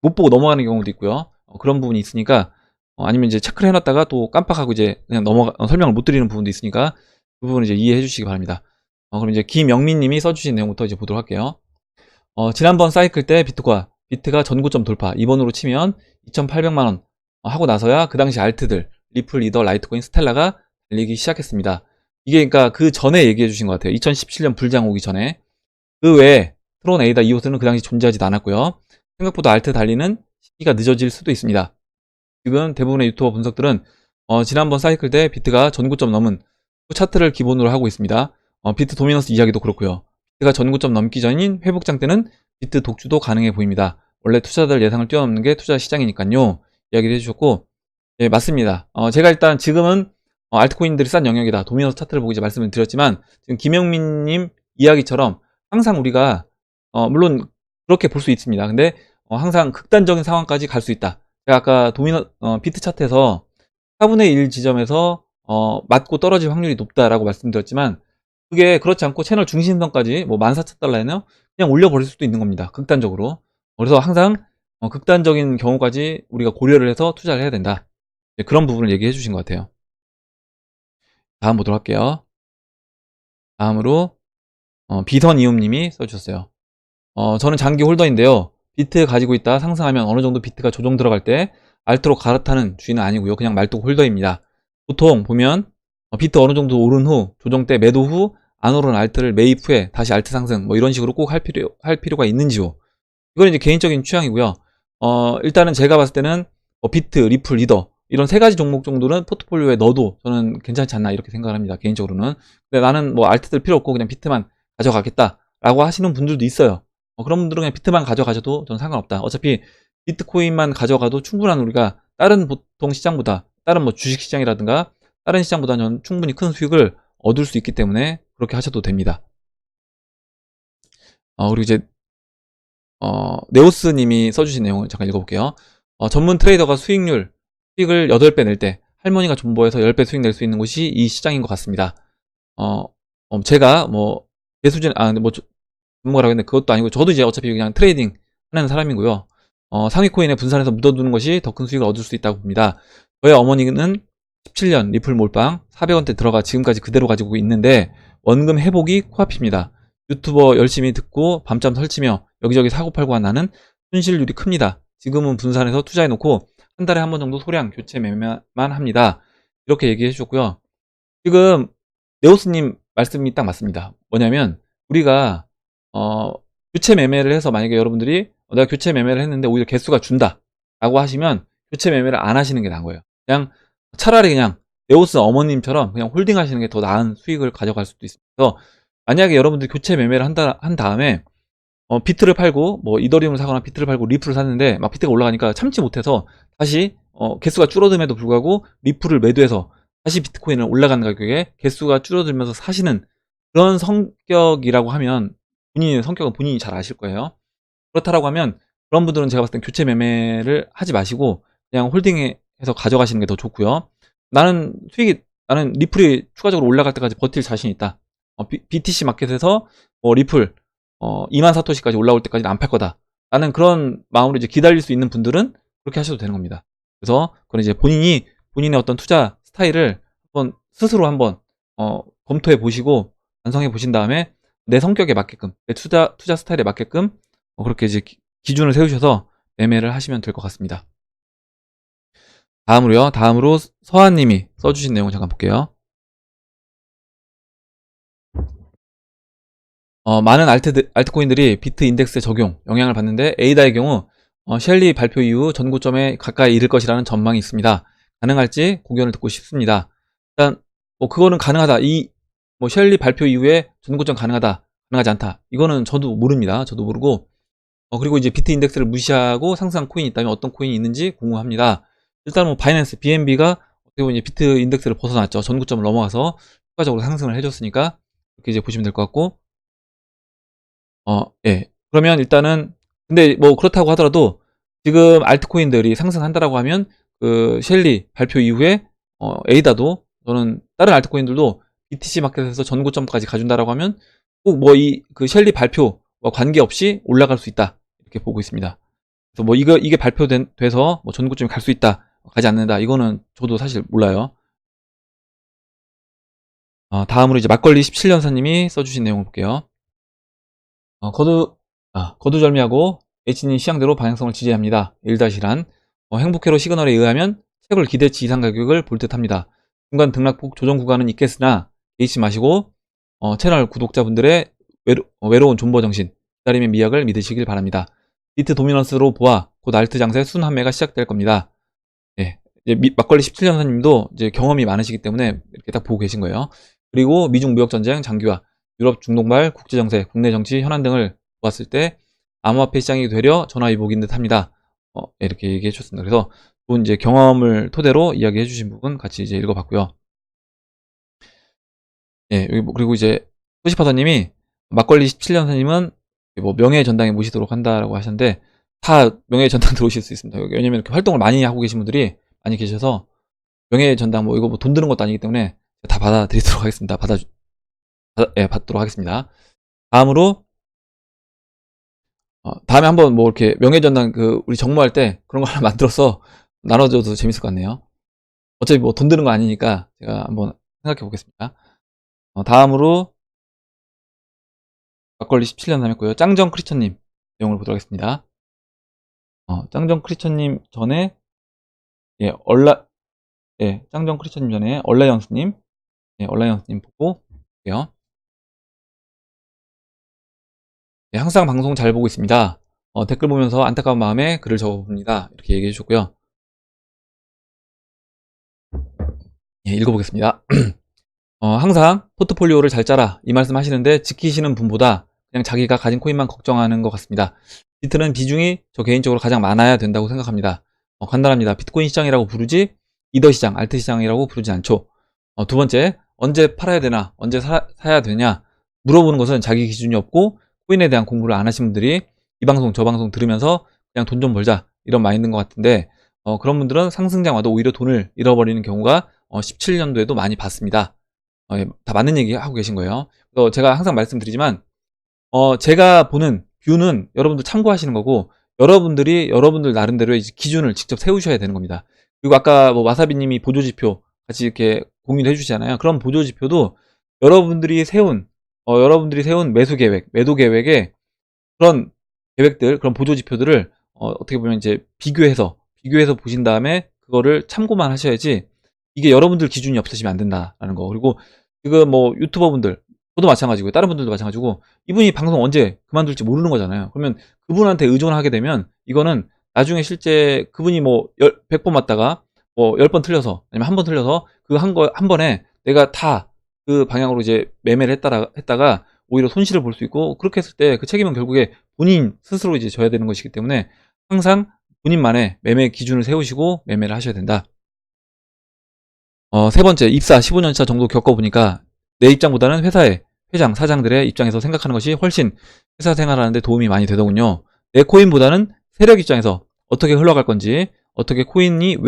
못 보고 넘어가는 경우도 있고요. 그런 부분이 있으니까 아니면 이제 체크를 해놨다가 또 깜빡하고 이제 그냥 설명을 못 드리는 부분도 있으니까 그 부분을 이제 이해해 주시기 바랍니다. 그럼 이제 김영민님이 써주신 내용부터 이제 보도록 할게요. 지난번 사이클 때 비트가 전고점 돌파, 이번으로 치면 2,800만원 하고 나서야 그 당시 알트들, 리플, 이더, 라이트코인, 스텔라가 달리기 시작했습니다. 이게 그러니까 그 전에 얘기해 주신 것 같아요. 2017년 불장 오기 전에. 그 외에 트론, 에이다, 이오스는 그 당시 존재하지도 않았고요. 생각보다 알트 달리는 시기가 늦어질 수도 있습니다. 지금 대부분의 유튜버 분석들은 지난번 사이클 때 비트가 전고점 넘은 차트를 기본으로 하고 있습니다. 비트 도미넌스 이야기도 그렇고요. 비트가 전고점 넘기 전인 회복장 때는 비트 독주도 가능해 보입니다. 원래 투자자들 예상을 뛰어넘는 게 투자 시장이니까요. 이야기를 해주셨고, 예, 맞습니다. 제가 일단 지금은 알트코인들이 싼 영역이다. 도미넌스 차트를 보고 이제 말씀을 드렸지만, 지금 김영민님 이야기처럼 항상 우리가, 물론 그렇게 볼 수 있습니다. 근데 항상 극단적인 상황까지 갈 수 있다. 제가 아까 비트 차트에서 4분의 1 지점에서 맞고 떨어질 확률이 높다라고 말씀드렸지만, 그게 그렇지 않고 채널 중심선까지 뭐 14,000달러에는 그냥 올려버릴 수도 있는 겁니다. 극단적으로. 그래서 항상 극단적인 경우까지 우리가 고려를 해서 투자를 해야 된다. 그런 부분을 얘기해 주신 것 같아요. 다음 보도록 할게요. 다음으로 비선이음님이 써주셨어요. 저는 장기 홀더인데요. 비트 가지고 있다 상승하면 어느 정도 비트가 조정 들어갈 때 알트로 갈아타는 주인은 아니고요. 그냥 말뚝 홀더입니다. 보통 보면 비트 어느 정도 오른 후 조정 때 매도 후 안 오른 알트를 매입 후에 다시 알트 상승 뭐 이런 식으로 꼭 할 필요가 있는지요. 이건 이제 개인적인 취향이고요. 일단은 제가 봤을 때는 비트, 리플, 리더 이런 세 가지 종목 정도는 포트폴리오에 넣어도 저는 괜찮지 않나 이렇게 생각을 합니다. 개인적으로는. 근데 나는 뭐 알트들 필요 없고 그냥 비트만 가져가겠다라고 하시는 분들도 있어요. 그런 분들은 그냥 비트만 가져가셔도 저는 상관없다. 어차피 비트코인만 가져가도 충분한 우리가 다른 보통 시장보다 다른 뭐 주식 시장이라든가 다른 시장보다 저는 충분히 큰 수익을 얻을 수 있기 때문에 그렇게 하셔도 됩니다. 그리고 이제 네오스님이 써주신 내용을 잠깐 읽어볼게요. 전문 트레이더가 수익을 8배 낼 때 할머니가 존버해서 10배 수익 낼 수 있는 곳이 이 시장인 것 같습니다. 제가 뭐 대수진 뭐 전문가라고 했는데 그것도 아니고 저도 이제 어차피 그냥 트레이딩 하는 사람이고요. 상위 코인에 분산해서 묻어두는 것이 더 큰 수익을 얻을 수 있다고 봅니다. 저희 어머니는 17년 리플 몰빵 400원대 들어가 지금까지 그대로 가지고 있는데 원금 회복이 코앞입니다. 유튜버 열심히 듣고 밤잠 설치며 여기저기 사고팔고 한 나는 손실률이 큽니다. 지금은 분산해서 투자해놓고 한 달에 한 번 정도 소량 교체 매매만 합니다. 이렇게 얘기해 주셨고요. 지금 네오스님 말씀이 딱 맞습니다. 뭐냐면 우리가 교체 매매를 해서 만약에 여러분들이 내가 교체 매매를 했는데 오히려 개수가 준다 라고 하시면 교체 매매를 안 하시는 게 나은 거예요. 그냥 차라리 그냥 네오스 어머님처럼 그냥 홀딩 하시는 게 더 나은 수익을 가져갈 수도 있습니다. 그래서 만약에 여러분들이 교체 매매를 한 다음에 비트를 팔고 뭐 이더리움을 사거나 비트를 팔고 리플을 샀는데 막 비트가 올라가니까 참지 못해서 다시 개수가 줄어듦에도 불구하고 리플을 매도해서 다시 비트코인을 올라가는 가격에 개수가 줄어들면서 사시는 그런 성격이라고 하면 본인의 성격은 본인이 잘 아실 거예요. 그렇다라고 하면 그런 분들은 제가 봤을 땐 교체 매매를 하지 마시고 그냥 홀딩해서 가져가시는 게 더 좋고요. 나는 리플이 추가적으로 올라갈 때까지 버틸 자신 있다. BTC 마켓에서 뭐 리플 2만 사토시까지 올라올 때까지는 안 팔 거다. 라는 그런 마음으로 이제 기다릴 수 있는 분들은 그렇게 하셔도 되는 겁니다. 그래서 그건 이제 본인의 어떤 투자 스타일을 스스로 한번 검토해 보시고 반성해 보신 다음에 내 성격에 맞게끔 내 투자 스타일에 맞게끔 그렇게 이제 기준을 세우셔서 매매를 하시면 될 것 같습니다. 다음으로 서한님이 써주신 내용을 잠깐 볼게요. 많은 알트코인들이 비트 인덱스에 적용, 영향을 받는데 에이다의 경우 셸리 발표 이후 전고점에 가까이 이를 것이라는 전망이 있습니다. 가능할지 고견을 듣고 싶습니다. 일단 뭐 그거는 가능하다. 뭐 셸리 발표 이후에 전고점 가능하다, 가능하지 않다. 이거는 저도 모릅니다. 저도 모르고 그리고 이제 비트 인덱스를 무시하고 상승한 코인이 있다면 어떤 코인이 있는지 궁금합니다. 일단 뭐 바이낸스 BNB가 어떻게 보면 비트 인덱스를 벗어났죠. 전고점을 넘어가서 추가적으로 상승을 해줬으니까 이렇게 이제 보시면 될 것 같고 예. 그러면 일단은 근데 뭐 그렇다고 하더라도 지금 알트코인들이 상승한다라고 하면 그 셸리 발표 이후에 에이다도 저는 다른 알트코인들도 BTC 마켓에서 전고점까지 가준다라고 하면 꼭 뭐 그 셸리 발표와 관계없이 올라갈 수 있다 이렇게 보고 있습니다. 그래서 뭐 이게 발표돼서 뭐 전고점이 갈 수 있다 가지 않는다 이거는 저도 사실 몰라요. 다음으로 이제 막걸리 17년사님이 써주신 내용을 볼게요. 거두절미하고 H님 시향대로 방향성을 지지합니다. 1-란 행복회로 시그널에 의하면 채굴 기대치 이상 가격을 볼 듯합니다. 중간 등락폭 조정 구간은 있겠으나 개의치 마시고 채널 구독자분들의 외로운 존버 정신 기다림의 미학을 믿으시길 바랍니다. 비트 도미넌스로 보아 곧 알트 장세 순환매가 시작될 겁니다. 예. 이제 막걸리 17년사님도 이제 경험이 많으시기 때문에 이렇게 딱 보고 계신 거예요. 그리고 미중 무역 전쟁 장기화, 유럽 중동발 국제 정세, 국내 정치 현안 등을 보았을 때 암호화폐 시장이 되려 전화위복인 듯합니다. 이렇게 얘기해 주셨습니다. 그래서 좋은 이제 경험을 토대로 이야기해 주신 부분 같이 이제 읽어봤고요. 예, 그리고 이제 소시파더님이 막걸리 17년사님은 뭐 명예의 전당에 모시도록 한다라고 하셨는데 다 명예의 전당 들어오실 수 있습니다. 왜냐면 이렇게 활동을 많이 하고 계신 분들이 많이 계셔서 명예의 전당 뭐 이거 뭐 돈 드는 것도 아니기 때문에 다 받아드리도록 하겠습니다. 받도록 하겠습니다. 다음으로 다음에 한번 뭐 이렇게 명예의 전당 우리 정모할 때 그런 거 하나 만들어서 나눠줘도 재밌을 것 같네요. 어차피 뭐 돈 드는 거 아니니까 제가 한번 생각해 보겠습니다. 다음으로 막걸리 17년 남았고요. 짱정 크리처님 내용을 보도록 하겠습니다. 짱정 크리처님 전에 짱정 크리처님 전에 얼라이언스님 얼라이언스님 보고 볼게요. 항상 방송 잘 보고 있습니다. 댓글 보면서 안타까운 마음에 글을 적어봅니다. 이렇게 얘기해 주셨고요. 읽어보겠습니다. 항상 포트폴리오를 잘 짜라 이 말씀 하시는데 지키시는 분보다 그냥 자기가 가진 코인만 걱정하는 것 같습니다. 비트는 비중이 저 개인적으로 가장 많아야 된다고 생각합니다. 간단합니다. 비트코인 시장이라고 부르지 이더 시장, 알트 시장이라고 부르지 않죠. 두 번째, 언제 팔아야 되나, 언제 사야 되냐 물어보는 것은 자기 기준이 없고 코인에 대한 공부를 안 하신 분들이 이 방송 저 방송 들으면서 그냥 돈 좀 벌자 이런 마인드인 것 같은데 그런 분들은 상승장 와도 오히려 돈을 잃어버리는 경우가 17년도에도 많이 봤습니다. 다 맞는 얘기 하고 계신 거예요. 그래서 제가 항상 말씀드리지만 제가 보는 뷰는 여러분들 참고하시는 거고 여러분들 나름대로의 기준을 직접 세우셔야 되는 겁니다. 그리고 아까 뭐 와사비님이 보조지표 같이 이렇게 공유를 해주시잖아요. 그런 보조지표도 여러분들이 세운 매수 계획, 매도 계획에 그런 계획들, 그런 보조지표들을 어떻게 보면 이제 비교해서 보신 다음에 그거를 참고만 하셔야지 이게 여러분들 기준이 없으시면 안 된다라는 거. 그리고 지금 뭐 유튜버분들 저도 마찬가지고 다른 분들도 마찬가지고 이분이 방송 언제 그만둘지 모르는 거잖아요. 그러면 그분한테 의존하게 되면 이거는 나중에 실제 그분이 뭐 100번 맞다가 뭐 10번 틀려서 아니면 한 번 틀려서 그 한 번에 내가 다 그 방향으로 이제 매매를 했다가 오히려 손실을 볼 수 있고 그렇게 했을 때 그 책임은 결국에 본인 스스로 이제 져야 되는 것이기 때문에 항상 본인만의 매매 기준을 세우시고 매매를 하셔야 된다. 세 번째, 입사 15년차 정도 겪어보니까 내 입장보다는 회사의 회장, 사장들의 입장에서 생각하는 것이 훨씬 회사 생활하는데 도움이 많이 되더군요. 내 코인보다는 세력 입장에서 어떻게 흘러갈 건지, 어떻게 코인이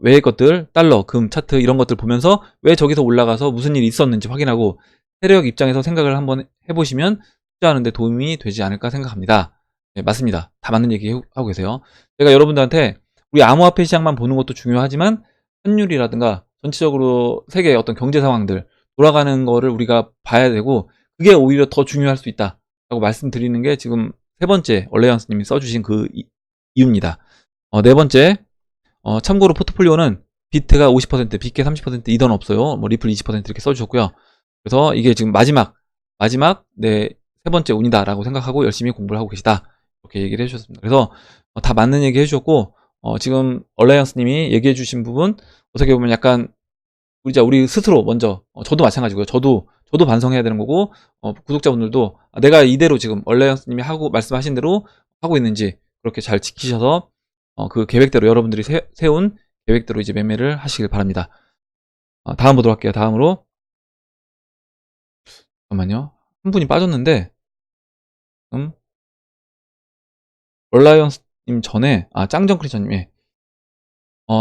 외의 것들, 달러, 금, 차트 이런 것들 보면서 왜 저기서 올라가서 무슨 일이 있었는지 확인하고 세력 입장에서 생각을 한번 해보시면 투자하는데 도움이 되지 않을까 생각합니다. 네, 맞습니다. 다 맞는 얘기 하고 계세요. 제가 여러분들한테 우리 암호화폐 시장만 보는 것도 중요하지만 환율이라든가 전체적으로 세계의 어떤 경제 상황들 돌아가는 거를 우리가 봐야 되고 그게 오히려 더 중요할 수 있다 라고 말씀드리는 게 지금 세 번째 얼레언스님이 써주신 그 이유입니다. 네 번째, 참고로 포트폴리오는 비트가 50%, 비케 30%, 이던 없어요. 뭐 리플 20% 이렇게 써주셨고요. 그래서 이게 지금 마지막 세 번째 운이다라고 생각하고 열심히 공부를 하고 계시다. 이렇게 얘기를 해주셨습니다. 그래서 다 맞는 얘기 해주셨고 지금 얼라이언스님이 얘기해주신 부분 어떻게 보면 약간 우리 스스로 먼저 저도 마찬가지고요. 저도 반성해야 되는 거고 구독자분들도 내가 이대로 지금 얼라이언스님이 말씀하신 대로 하고 있는지 그렇게 잘 지키셔서 그 계획대로 여러분들이 세운 계획대로 이제 매매를 하시길 바랍니다. 다음 보도록 할게요. 다음으로 잠깐만요. 한 분이 빠졌는데 얼라이언스님 전에 짱정 크리처님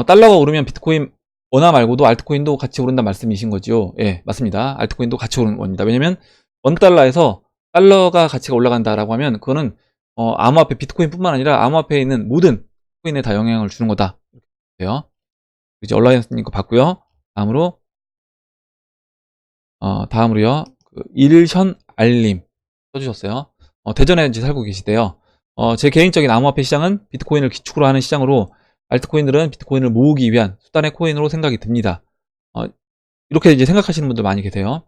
달러가 오르면 비트코인 원화 말고도 알트코인도 같이 오른다는 말씀이신 거죠. 예, 맞습니다. 알트코인도 같이 오르는 겁니다. 왜냐면 원달러에서 달러가 가치가 올라간다라고 하면 그거는 암호화폐 비트코인뿐만 아니라 암호화폐에 있는 모든 코인에 다 영향을 주는 거다. 그래요. 이제 얼라이언스님 거 봤고요. 다음으로요. 일션 알림 써주셨어요. 대전에 이제 살고 계시대요. 제 개인적인 암호화폐 시장은 비트코인을 기축으로 하는 시장으로 알트코인들은 비트코인을 모으기 위한 수단의 코인으로 생각이 듭니다. 이렇게 이제 생각하시는 분들 많이 계세요.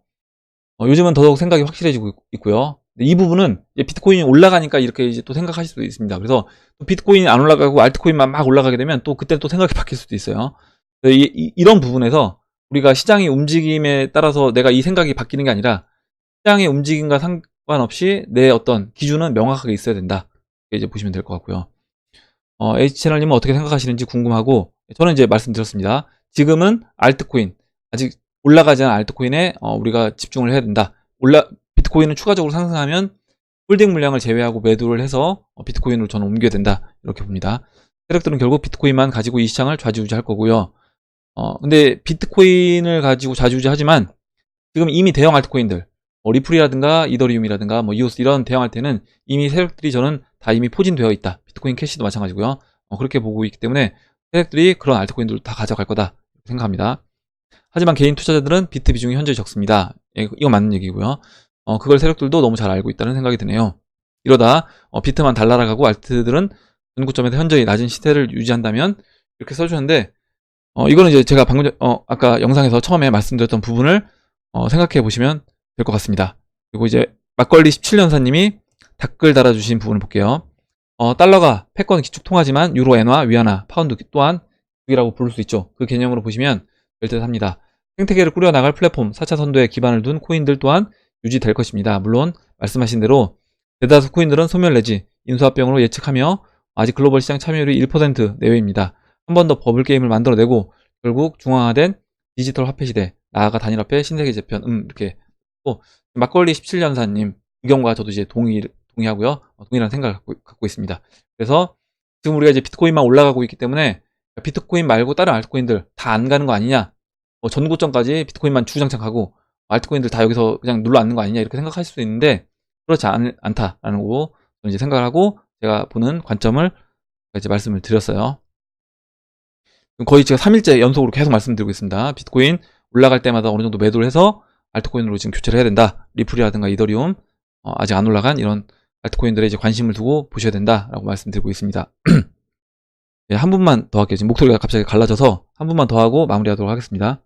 요즘은 더더욱 생각이 확실해지고 있고요. 이 부분은 이제 비트코인이 올라가니까 이렇게 이제 또 생각하실 수도 있습니다. 그래서 또 비트코인이 안 올라가고 알트코인만 막 올라가게 되면 또 그때 또 생각이 바뀔 수도 있어요. 이런 부분에서 우리가 시장의 움직임에 따라서 내가 이 생각이 바뀌는 게 아니라 시장의 움직임과 상관없이 내 어떤 기준은 명확하게 있어야 된다. 이제 보시면 될 것 같고요. H채널님은 어떻게 생각하시는지 궁금하고, 저는 이제 말씀드렸습니다. 지금은 알트코인, 아직 올라가지 않은 알트코인에 우리가 집중을 해야 된다. 비트코인은 추가적으로 상승하면 홀딩 물량을 제외하고 매도를 해서 비트코인으로 저는 옮겨야 된다. 이렇게 봅니다. 세력들은 결국 비트코인만 가지고 이 시장을 좌지우지할 거고요. 근데 비트코인을 가지고 좌지우지하지만 지금 이미 대형 알트코인들, 리플이라든가 이더리움이라든가 이오스 이런 대형 알트는 이미 세력들이 저는 다 이미 포진되어 있다. 비트코인 캐시도 마찬가지고요. 그렇게 보고 있기 때문에 세력들이 그런 알트코인들을 다 가져갈 거다 생각합니다. 하지만 개인 투자자들은 비트 비중이 현저히 적습니다. 이거 맞는 얘기고요. 그걸 세력들도 너무 잘 알고 있다는 생각이 드네요. 이러다 비트만 달나라가고 알트들은 전고점에서 현저히 낮은 시세를 유지한다면, 이렇게 써주셨는데, 이거는 이제 제가 방금 아까 영상에서 처음에 말씀드렸던 부분을 생각해 보시면 될 것 같습니다. 그리고 이제 막걸리 17년사님이 댓글 달아주신 부분을 볼게요. 달러가 패권 기축 통화지만 유로, 엔화, 위안화, 파운드 또한 국이라고 부를 수 있죠. 그 개념으로 보시면 될 듯 합니다. 생태계를 꾸려나갈 플랫폼 4차 선도에 기반을 둔 코인들 또한 유지될 것입니다. 물론 말씀하신 대로 대다수 코인들은 소멸 내지 인수합병으로 예측하며 아직 글로벌 시장 참여율이 1% 내외입니다. 한 번 더 버블 게임을 만들어내고 결국 중앙화된 디지털 화폐 시대, 나아가 단일화폐 신세계 재편, 이렇게. 막걸리 17년사님 의견과 저도 이제 동의하고요. 동일한 생각을 갖고 있습니다. 그래서 지금 우리가 이제 비트코인만 올라가고 있기 때문에 비트코인 말고 다른 알트코인들 다 안 가는 거 아니냐, 전고점까지 비트코인만 주구장창 하고 알트코인들 다 여기서 그냥 눌러 앉는 거 아니냐, 이렇게 생각할 수도 있는데 그렇지 않다라는 거고, 저는 이제 생각을 하고 제가 보는 관점을 이제 말씀을 드렸어요. 거의 제가 3일째 연속으로 계속 말씀드리고 있습니다. 비트코인 올라갈 때마다 어느 정도 매도를 해서 알트코인으로 지금 교체를 해야 된다. 리플이라든가 이더리움, 아직 안 올라간 이런 알트코인들에 이제 관심을 두고 보셔야 된다라고 말씀드리고 있습니다. 네, 한 분만 더 할게요. 지금 목소리가 갑자기 갈라져서 한 분만 더 하고 마무리하도록 하겠습니다.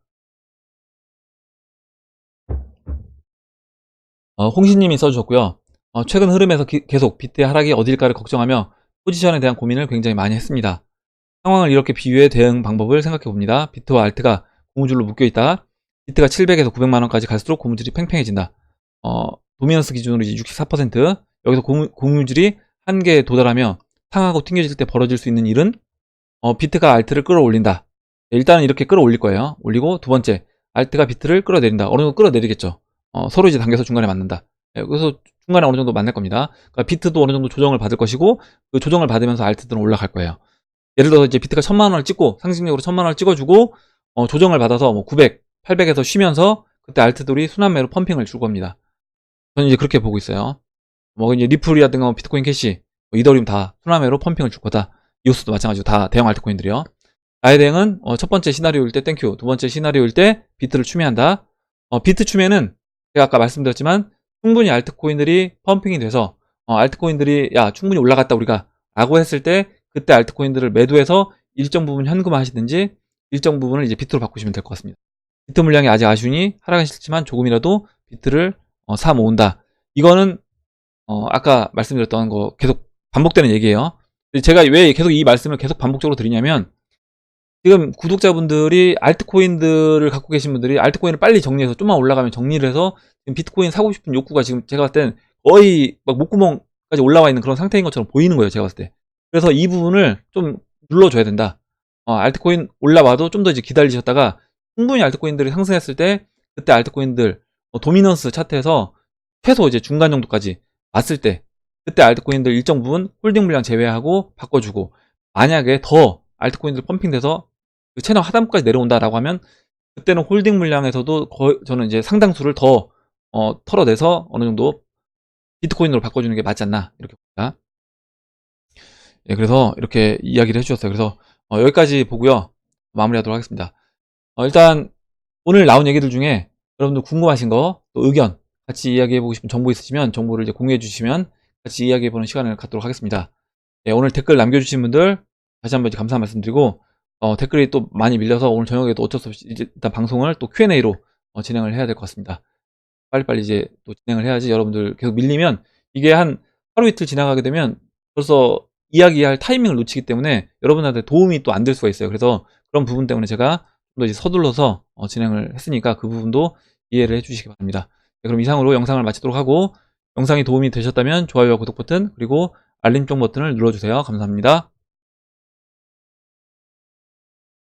홍신님이 써주셨고요. 최근 흐름에서 계속 비트의 하락이 어딜까를 걱정하며 포지션에 대한 고민을 굉장히 많이 했습니다. 상황을 이렇게 비유해 대응 방법을 생각해 봅니다. 비트와 알트가 고무줄로 묶여있다가 비트가 700에서 900만원까지 갈수록 고무줄이 팽팽해진다. 도미넌스 기준으로 이제 64%, 여기서 고무줄이 한계에 도달하며 상하고 튕겨질 때 벌어질 수 있는 일은 비트가 알트를 끌어올린다. 일단은 이렇게 끌어올릴 거예요. 올리고, 두 번째, 알트가 비트를 끌어내린다. 어느 정도 끌어내리겠죠. 서로 이제 당겨서 중간에 맞는다. 그래서 중간에 어느 정도 만날 겁니다. 그러니까 비트도 어느 정도 조정을 받을 것이고, 그 조정을 받으면서 알트들은 올라갈 거예요. 예를 들어서 이제 비트가 1000만원을 찍고, 상징적으로 1000만원을 찍어주고, 조정을 받아서 900, 800에서 쉬면서, 그때 알트들이 순환매로 펌핑을 줄 겁니다. 저는 이제 그렇게 보고 있어요. 이제 리플이라든가 비트코인 캐시, 이더리움 다 순환매로 펌핑을 줄 거다. 이오스도 마찬가지로 다 대형 알트코인들이요. 나의 대응은 첫 번째 시나리오일 때 땡큐, 두 번째 시나리오일 때 비트를 추매한다. 비트 추매는 제가 아까 말씀드렸지만 충분히 알트코인들이 펌핑이 돼서 알트코인들이 야 충분히 올라갔다 우리가 라고 했을 때 그때 알트코인들을 매도해서 일정 부분 현금화 하시든지 일정 부분을 이제 비트로 바꾸시면 될 것 같습니다. 비트 물량이 아직 아쉬우니 하락은 싫지만 조금이라도 비트를 사 모은다. 이거는 아까 말씀드렸던 거 계속 반복되는 얘기예요. 제가 왜 계속 이 말씀을 계속 반복적으로 드리냐면, 지금 구독자분들이 알트코인들을 갖고 계신 분들이 알트코인을 빨리 정리해서 좀만 올라가면 정리를 해서 지금 비트코인 사고 싶은 욕구가 지금 제가 봤을 땐 거의 막 목구멍까지 올라와 있는 그런 상태인 것처럼 보이는 거예요, 제가 봤을 때. 그래서 이 부분을 좀 눌러줘야 된다. 알트코인 올라와도 좀 더 이제 기다리셨다가 충분히 알트코인들이 상승했을 때 그때 알트코인들 도미넌스 차트에서 최소 이제 중간 정도까지 왔을 때 그때 알트코인들 일정 부분 홀딩 물량 제외하고 바꿔주고, 만약에 더 알트코인들 펌핑돼서 그 채널 하단부까지 내려온다라고 하면 그때는 홀딩 물량에서도 거의 저는 이제 상당수를 더 털어내서 어느 정도 비트코인으로 바꿔주는 게 맞지 않나 이렇게 봅니다. 예, 그래서 이렇게 이야기를 해주셨어요. 그래서 여기까지 보고요, 마무리하도록 하겠습니다. 일단 오늘 나온 얘기들 중에 여러분들 궁금하신 거, 또 의견 같이 이야기해보고 싶은 정보 있으시면 정보를 이제 공유해 주시면 같이 이야기해보는 시간을 갖도록 하겠습니다. 예, 오늘 댓글 남겨주신 분들 다시 한번 이제 감사 말씀드리고, 댓글이 또 많이 밀려서 오늘 저녁에도 어쩔 수 없이 이제 일단 방송을 또 Q&A로 진행을 해야 될 것 같습니다. 빨리빨리 이제 또 진행을 해야지 여러분들 계속 밀리면 이게 한 하루 이틀 지나가게 되면 벌써 이야기할 타이밍을 놓치기 때문에 여러분한테 도움이 또 안 될 수가 있어요. 그래서 그런 부분 때문에 제가 좀 더 이제 서둘러서 진행을 했으니까 그 부분도 이해를 해주시기 바랍니다. 네, 그럼 이상으로 영상을 마치도록 하고 영상이 도움이 되셨다면 좋아요와 구독 버튼 그리고 알림종 버튼을 눌러주세요. 감사합니다.